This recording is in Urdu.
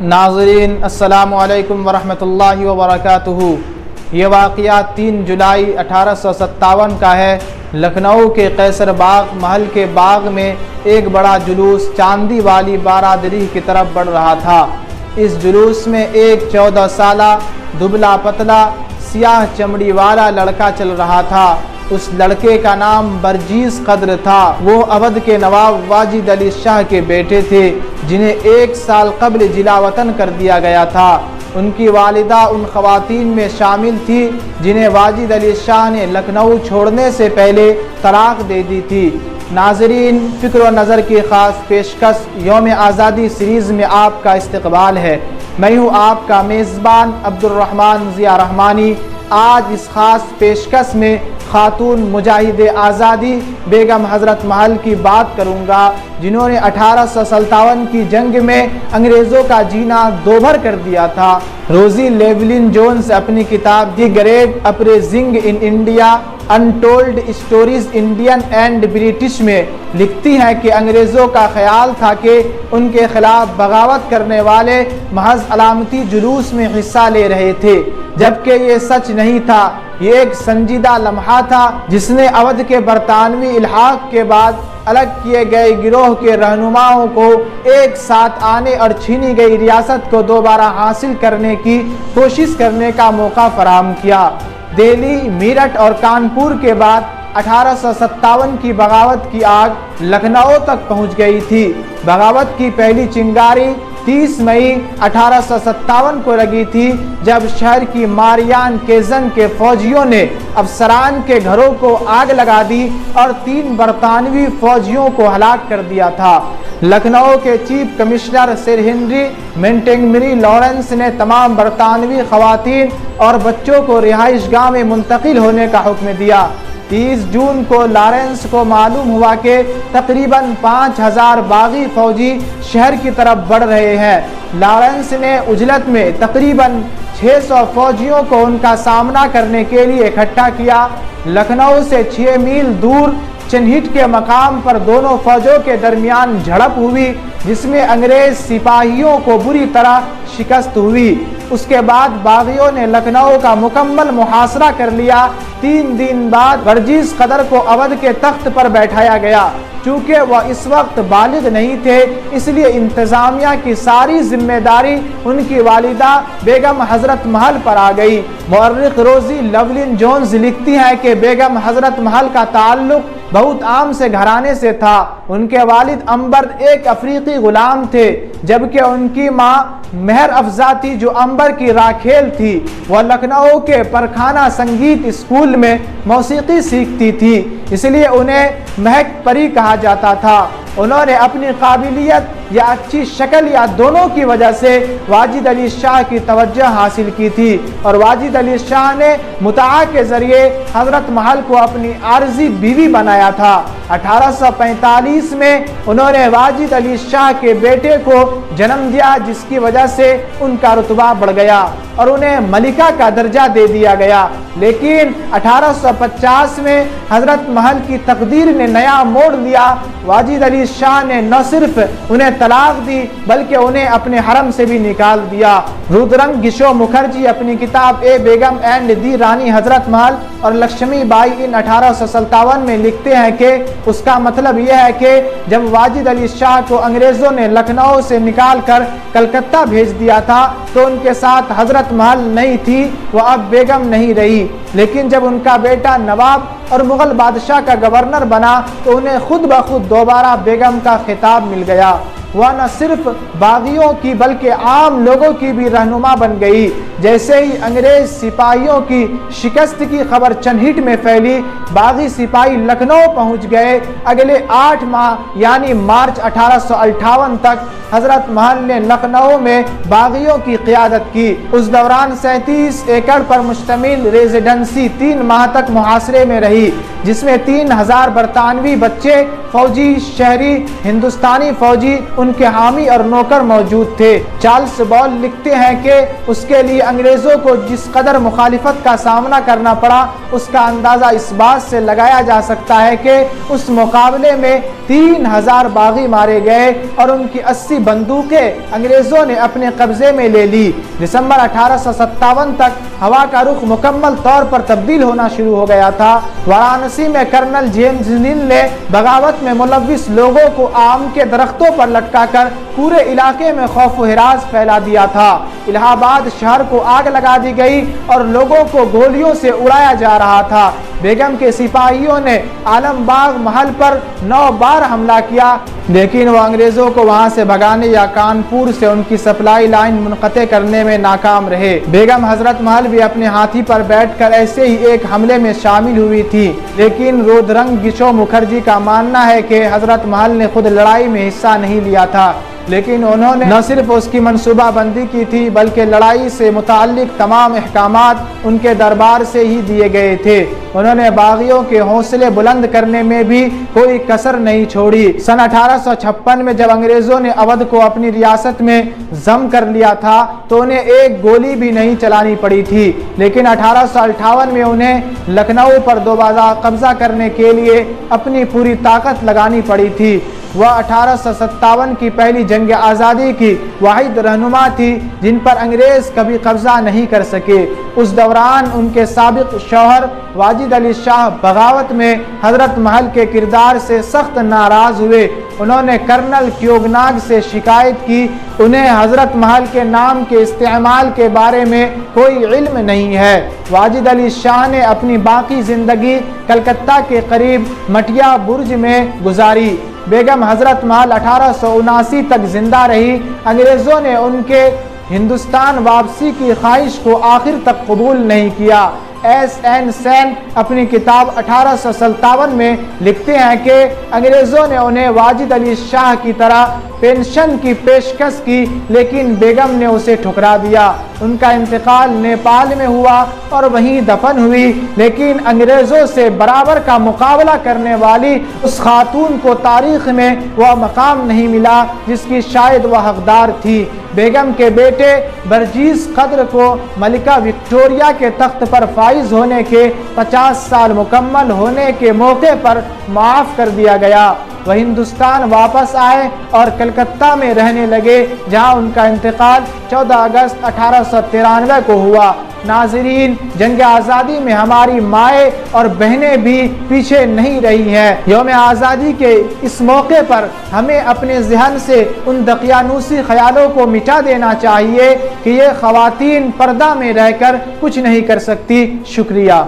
ناظرین السلام علیکم ورحمۃ اللہ وبرکاتہ۔ یہ واقعہ 3 جولائی 1857 کا ہے۔ لکھنؤ کے قیصر باغ محل کے باغ میں ایک بڑا جلوس چاندی والی بارادری کی طرف بڑھ رہا تھا۔ اس جلوس میں ایک 14 سالہ دبلا پتلا سیاہ چمڑی والا لڑکا چل رہا تھا۔ اس لڑکے کا نام برجیس قدر تھا۔ وہ اودھ کے نواب واجد علی شاہ کے بیٹے تھے، جنہیں 1 سال قبل جلا وطن کر دیا گیا تھا۔ ان کی والدہ ان خواتین میں شامل تھی جنہیں واجد علی شاہ نے لکھنؤ چھوڑنے سے پہلے طلاق دے دی تھی۔ ناظرین، فکر و نظر کی خاص پیشکش یوم آزادی سیریز میں آپ کا استقبال ہے۔ میں ہوں آپ کا میزبان عبدالرحمن ضیاء رحمانی۔ آج اس خاص پیشکش میں خاتون مجاہد آزادی بیگم حضرت محل کی بات کروں گا، جنہوں نے 1857 کی جنگ میں انگریزوں کا جینا دوبھر کر دیا تھا۔ روزی لیولن جونز اپنی کتاب the great appraising in India untold stories Indian and British میں لکھتی ہیں کہ انگریزوں کا خیال تھا کہ ان کے خلاف بغاوت کرنے والے محض علامتی جلوس میں حصہ لے رہے تھے، جبکہ یہ سچ نہیں تھا۔ یہ ایک سنجیدہ لمحہ تھا جس نے اودھ کے برطانوی الحاق کے بعد الگ کیے گئے گروہ کے رہنماؤں کو ایک ساتھ آنے اور چھینی گئی ریاست کو دوبارہ حاصل کرنے کی کوشش کرنے کا موقع فراہم کیا۔ دہلی، میرٹھ اور کانپور کے بعد 1857 کی بغاوت کی آگ لکھنؤ تک پہنچ گئی تھی۔ بغاوت کی پہلی چنگاری 30 مئی 1857 کو لگی تھی، جب شہر کی ماریان کیزن کے فوجیوں نے افسران کے گھروں کو آگ لگا دی اور 3 برطانوی فوجیوں کو ہلاک کر دیا تھا۔ لکھنؤ کے chief commissioner sir Henry مینٹنگمری Lawrence نے تمام برطانوی خواتین اور بچوں کو رہائش گاہ میں منتقل ہونے کا حکم دیا۔ 30 جون کو لارنس کو معلوم ہوا کہ تقریباً 5000 باغی فوجی شہر کی طرف بڑھ رہے ہیں۔ لارنس نے عجلت میں تقریباً 600 فوجیوں کو ان کا سامنا کرنے کے لیے اکٹھا کیا۔ لکھنؤ سے 6 میل دور چنہٹ کے مقام پر دونوں فوجوں کے درمیان جھڑپ ہوئی، جس میں انگریز سپاہیوں کو بری طرح شکست ہوئی۔ اس کے بعد باغیوں نے لکھنؤ کا مکمل محاصرہ کر لیا۔ 3 دن بعد برجیس قدر کو اودھ کے تخت پر بیٹھایا گیا۔ چونکہ وہ اس وقت بالغ نہیں تھے، اس لیے انتظامیہ کی ساری ذمہ داری ان کی والدہ بیگم حضرت محل پر آ گئی۔ مورخ روزی لیولن جونز لکھتی ہیں کہ بیگم حضرت محل کا تعلق بہت عام سے گھرانے سے تھا۔ ان کے والد امبر ایک افریقی غلام تھے، جبکہ ان کی ماں مہر افزا تھی جو امبر کی راکھیل تھی۔ وہ لکھنؤ کے پرکھانہ سنگیت اسکول میں موسیقی سیکھتی تھی، اس لیے انہیں مہک پری کہا جاتا تھا۔ انہوں نے اپنی قابلیت یا اچھی شکل یا دونوں کی وجہ سے واجد علی شاہ کی توجہ حاصل کی تھی، اور واجد علی شاہ نے متاع کے ذریعے حضرت محل کو اپنی عارضی بیوی بنایا تھا۔ 1845 میں انہوں نے واجد علی شاہ کے بیٹے کو جنم دیا، جس کی وجہ سے ان کا رتبہ بڑھ گیا اور انہیں ملکہ کا درجہ دے دیا گیا۔ لیکن 1850 میں حضرت محل کی تقدیر نے نیا موڑ لیا۔ واجد علی شاہ نے نہ صرف انہیں طلاق دی بلکہ انہیں اپنے حرم سے بھی نکال دیا۔ رودرنگ گشو مکھرجی اپنی کتاب اے بیگم اینڈ دی رانی حضرت محل اور لکشمی بائی ان 1857 میں لکھتے ہیں کہ اس کا مطلب یہ ہے کہ جب واجد علی شاہ کو انگریزوں نے لکھنؤ سے نکال کر کلکتہ بھیج دیا تھا تو ان کے ساتھ حضرت محل نہیں تھی، وہ اب بیگم نہیں رہی۔ لیکن جب ان کا بیٹا نواب اور مغل بادشاہ کا گورنر بنا تو انہیں خود بخود دوبارہ بیگم کا خطاب مل گیا۔ وہ نہ صرف باغیوں کی بلکہ عام لوگوں کی بھی رہنما بن گئی۔ جیسے ہی انگریز سپاہیوں کی شکست کی خبر چنہٹ میں پھیلی، باغی سپاہی لکھنؤ پہنچ گئے۔ اگلے 8 ماہ یعنی مارچ 1858 تک حضرت محل نے لکھنؤ میں باغیوں کی قیادت کی۔ اس دوران 37 ایکڑ پر مشتمل ریزیڈنسی 3 ماہ تک محاصرے میں رہی، جس میں 3000 برطانوی بچے، فوجی، شہری، ہندوستانی فوجی، ان کے حامی اور نوکر موجود تھے۔ چارلس بال لکھتے ہیں کہ اس کے لیے انگریزوں کو جس قدر مخالفت کا سامنا کرنا پڑا اس کا اندازہ اس بات سے لگایا جا سکتا ہے کہ اس مقابلے میں 3000 باغی مارے گئے اور ان کی 80 بندوقیں انگریزوں نے اپنے قبضے میں لے لی۔ دسمبر 1857 تک ہوا کا رخ مکمل طور پر تبدیل ہونا شروع ہو گیا تھا۔ وارانسی میں کرنل جیمز نیل نے بغاوت میں ملوث لوگوں کو آم کے درختوں پر لٹکا کر پورے علاقے میں خوف و ہراس پھیلا دیا تھا۔ الہ آباد شہر کو آگ لگا دی گئی اور لوگوں کو گولیوں سے اڑایا جا رہا تھا۔ بیگم کے سپاہیوں نے عالم باغ محل پر 9 بار حملہ کیا، لیکن وہ انگریزوں کو وہاں سے بھگانے یا کانپور سے ان کی سپلائی لائن منقطع کرنے میں ناکام رہے۔ بیگم حضرت محل بھی اپنے ہاتھی پر بیٹھ کر ایسے ہی ایک حملے میں شامل ہوئی تھی، لیکن رودرنگ گچو مکھرجی کا ماننا ہے کہ حضرت محل نے خود لڑائی میں حصہ نہیں لیا تھا، لیکن انہوں نے نہ صرف اس کی منصوبہ بندی کی تھی بلکہ لڑائی سے متعلق تمام احکامات ان کے دربار سے ہی دیے گئے تھے۔ انہوں نے باغیوں کے حوصلے بلند کرنے میں بھی کوئی کسر نہیں چھوڑی۔ سن 1856 میں جب انگریزوں نے اودھ کو اپنی ریاست میں ضم کر لیا تھا تو انہیں ایک گولی بھی نہیں چلانی پڑی تھی، لیکن 1858 میں انہیں لکھنؤ پر دوبارہ قبضہ کرنے کے لیے اپنی پوری طاقت لگانی پڑی تھی۔ وہ 1857 کی پہلی جنگ آزادی کی واحد رہنما تھی جن پر انگریز کبھی قبضہ نہیں کر سکے۔ اس دوران ان کے سابق شوہر واجد علی شاہ بغاوت میں حضرت محل کے کردار سے سخت ناراض ہوئے۔ انہوں نے کرنل کیوگناگ سے شکایت کی، انہیں حضرت محل کے نام کے استعمال کے بارے میں کوئی علم نہیں ہے۔ واجد علی شاہ نے اپنی باقی زندگی کلکتہ کے قریب مٹیا برج میں گزاری۔ بیگم حضرت محل 1879 تک زندہ رہی۔ انگریزوں نے ان کے ہندوستان واپسی کی خواہش کو آخر تک قبول نہیں کیا۔ ایس این سین اپنی کتاب 1857 میں لکھتے ہیں کہ انگریزوں نے انہیں واجد علی شاہ کی طرح پینشن کی پیشکش کی، لیکن بیگم نے اسے ٹھکرا دیا۔ ان کا انتقال نیپال میں ہوا اور وہیں دفن ہوئی، لیکن انگریزوں سے برابر کا مقابلہ کرنے والی اس خاتون کو تاریخ میں وہ مقام نہیں ملا جس کی شاید وہ حقدار تھی۔ بیگم کے بیٹے برجیس قدر کو ملکہ وکٹوریہ کے تخت پر فائز ہونے کے 50 سال مکمل ہونے کے موقع پر معاف کر دیا گیا۔ وہ ہندوستان واپس آئے اور کلکتہ میں رہنے لگے، جہاں ان کا انتقال 14 اگست 1893 کو ہوا۔ ناظرین، جنگ آزادی میں ہماری مائیں اور بہنیں بھی پیچھے نہیں رہی ہیں۔ یوم آزادی کے اس موقع پر ہمیں اپنے ذہن سے ان دقیانوسی خیالوں کو مٹا دینا چاہیے کہ یہ خواتین پردہ میں رہ کر کچھ نہیں کر سکتی۔ شکریہ۔